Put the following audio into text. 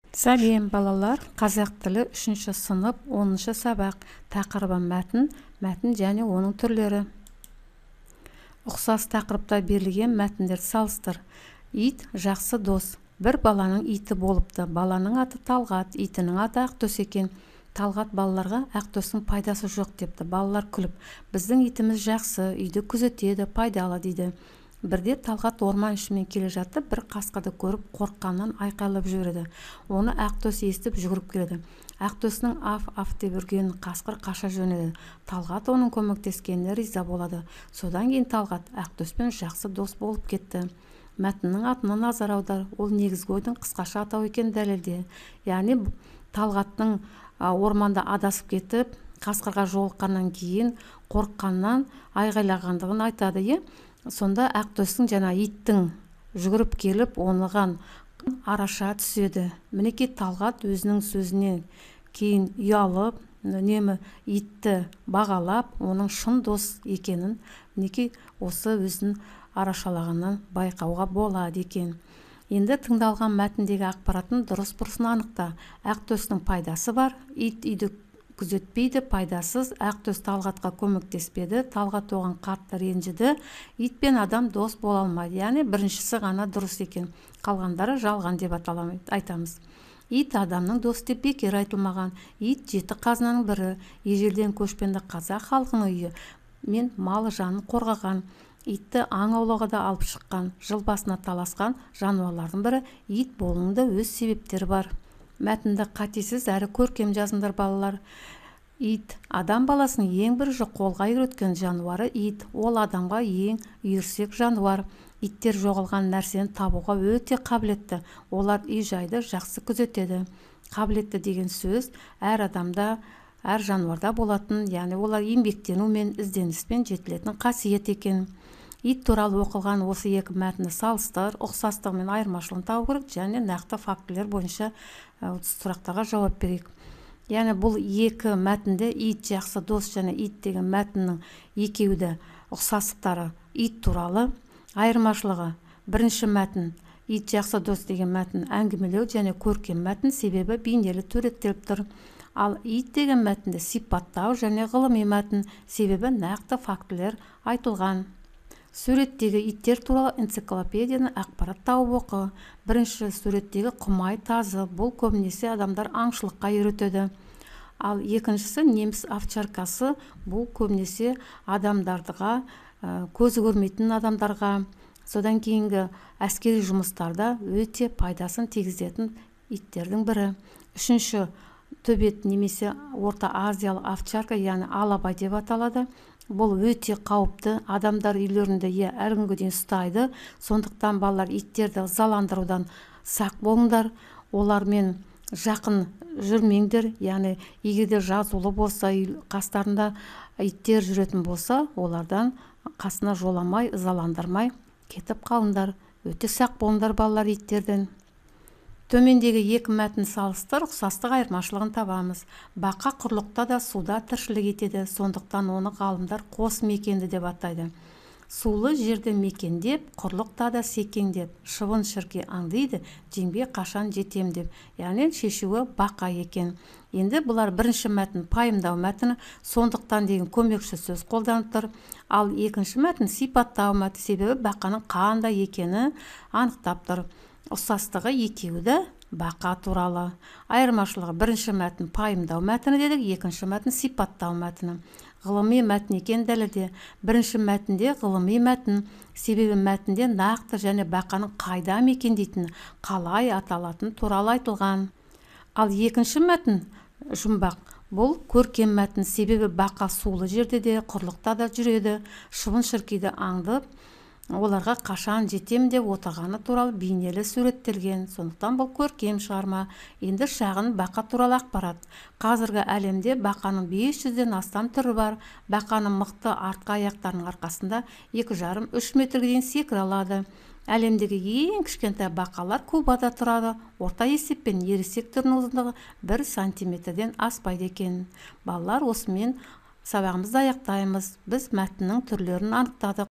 Сәлем балалар, қазақ тілі 3-ші сынып 10-ші сабақ. Тақырыбы мәтін және оның түрлері. Ұқсас тақырыпта берілген мәтіндерді салыстыр. Ит жақсы дос. Бір баланың иті болыпты. Баланың аты Талғат, итінің аты Ақтөс екен. Талғат балаларға Ақтөстің пайдасы жоқ депті. Балалар күліп, біздің итіміз жақсы, үйді күзетеді, пайдалы дейді. Бірде Талғат орман ішімен келе жатып, бір қасқырды көріп, қорыққаннан айқайлап жібереді. Оны Ақтөс естіп жүгіріп келеді. Ақтөстің аф деп үргенін қасқыр қаша жөнеледі. Талғат оның көмектескеніне риза болады. Содан кейін Талғат Ақтөспен жақсы дос болып кетті. Мәтіннің атына назар аудар. Ол негізгі ойдың қысқаша атау екен дәлелде. Яғни Талғаттың орманда адасып кетіп, қасқырға жолыққаннан кейін қорыққаннан айғайлағандығын айтады. Сонда Ақтөстің жаңа иттің жүгіріп келіп, оныған араша түседі. Мінекей Талғат өзінің сөзінен кейін ұялып, итті бағалап, оның шын дос екенін мінекей осы өзін арашалағаннан байқауға болады екен. Енді тыңдалған мәтіндегі ақпараттың дұрыс-бұрысын анықта. Ақтөстің пайдасы бар, ит үйді күзетпейді, пайдасыз. Ақтөс Талғатқа көмектеспеді, Талғат оған қатты ренжіді. Ит пен адам дос бола алмайды. Яғни біріншісі ғана дұрыс екен, қалғандары жалған деп айтамыз. Ит адамның дос деп бекер айтылмаған. Ит жеті қазынаның бірі. Ежелден көшпенді қазақ халқының үйі мен малы жанын қорғаған. Итті аң аулауға да алып шыққан. Жыл басына таласқан жануарлардың бірі. Ит болуының да өз себептері бар. Мәтінді қатесіз әрі көркем жазыңдар балалар. Ит адам баласының ең бірінші қолға үйреткен жануары ит. Ол адамға ең үйірсек жануар. Иттер жоғалған нәрсені табуға өте қабілетті. Олар үй-жайды жақсы күзетеді. Қабілетті деген сөз әр адамда, әр жануарда болатын, яғни олар еңбектенумен, ізденіспен жетілетін қасиет екен. Ит туралы оқылған осы екі мәтінді салыстыр, ұқсастығы мен айырмашылығын табу керек, және нақты фактілер бойынша сұрақтарға жауап берейік. Яғни бұл екі мәтінде ит жақсы дос және ит деген мәтіннің екеуі ұқсастықтары ит туралы, айырмашылығы бірінші мәтін ит жақсы дос деген мәтін әңгімелеу және көркем мәтін, себебі бейнелі суреттеліп тұр. Ал ит деген мәтінді сипаттау және ғылыми мәтін, себебі нақты фактілер айтылған. Суреттегі иттер туралы энциклопедияны ақпарат тауып оқы. Бірінші суреттегі құмай тазы, бұл көбінесе адамдар аңшылыққа үйретеді. Ал екіншісі неміс овчаркасы, бұл көбінесе адамдарға, көзі көрмейтін адамдарға, содан кейінгі әскери жұмыстарда өте пайдасын тигізетін иттердің бірі. Үшінші төбет немесе орта азиялы овчарка, яғни алабай деп аталады. Бұл өте қауіпті, адамдар үйлерінде әлі күнге дейін ұстайды. Сондықтан балалар иттерді ызаландырудан сақ болыңдар, олармен жақын жүрмеңдер. Яғни егерде жазулы болса, қастарында иттер жүретін болса, олардан қасына жоламай, ызаландырмай кетіп қалыңдар. Өте сақ болыңдар балалар иттерден. Төмендегі екі мәтін салыстыр, ұқсастық айырмашылығын табамыз. Бақа құрлықта да суда тіршілік етеді, сондықтан оны ғалымдар қос мекенді деп атайды. Сулы жерді мекендеп, құрлықта да секеңдеп, шыбын шіркей аңдиды, жеңбей қашан жетем деп. Яғни шешуі бақа екен. Енді бұлар бірінші мәтін пайымдау мәтіні, сондықтан деген көмекші сөз қолданып тұр. Ал екінші мәтін сипаттау мәтіні, себебі бақаның қандай екені анықтап тұр. Ұқсастығы екеуі бақа туралы. Айырмашылығы бірінші мәтін пайымдау мәтіні дедік, екінші мәтін сипаттау мәтіні. Ғылыми мәтін екен дәлелде. Бірінші мәтінде ғылыми мәтін, себебі мәтінде нақты және бақаның қайда мекендейтіні, қалай аталатын туралы айтылған. Ал екінші мәтін жұмбақ. Бұл көркем мәтін, себебі бақа сулы жерде де, құрлықта да жүреді, шыбын шіркейді аңдып, оларға қашан жетем деп отырғаны туралы бейнелі суреттелген. Сондықтан бұл көркем шығарма. Енді шағын бақа туралы ақпарат. Қазіргі әлемде бақаның 500-ден астам түрі бар. Бақаның мықты артқы аяқтарының арқасында 2,5-3 метрге дейін секіре алады. Әлемдегі ең кішкентай бақалар Кубада тұрады. Орта есеппен ересек түрінің ұзындығы 1 сантиметрден аспайды екен. Балалар, осымен сабағымызды аяқтаймыз. Біз мәтіннің түрлерін анықтадық.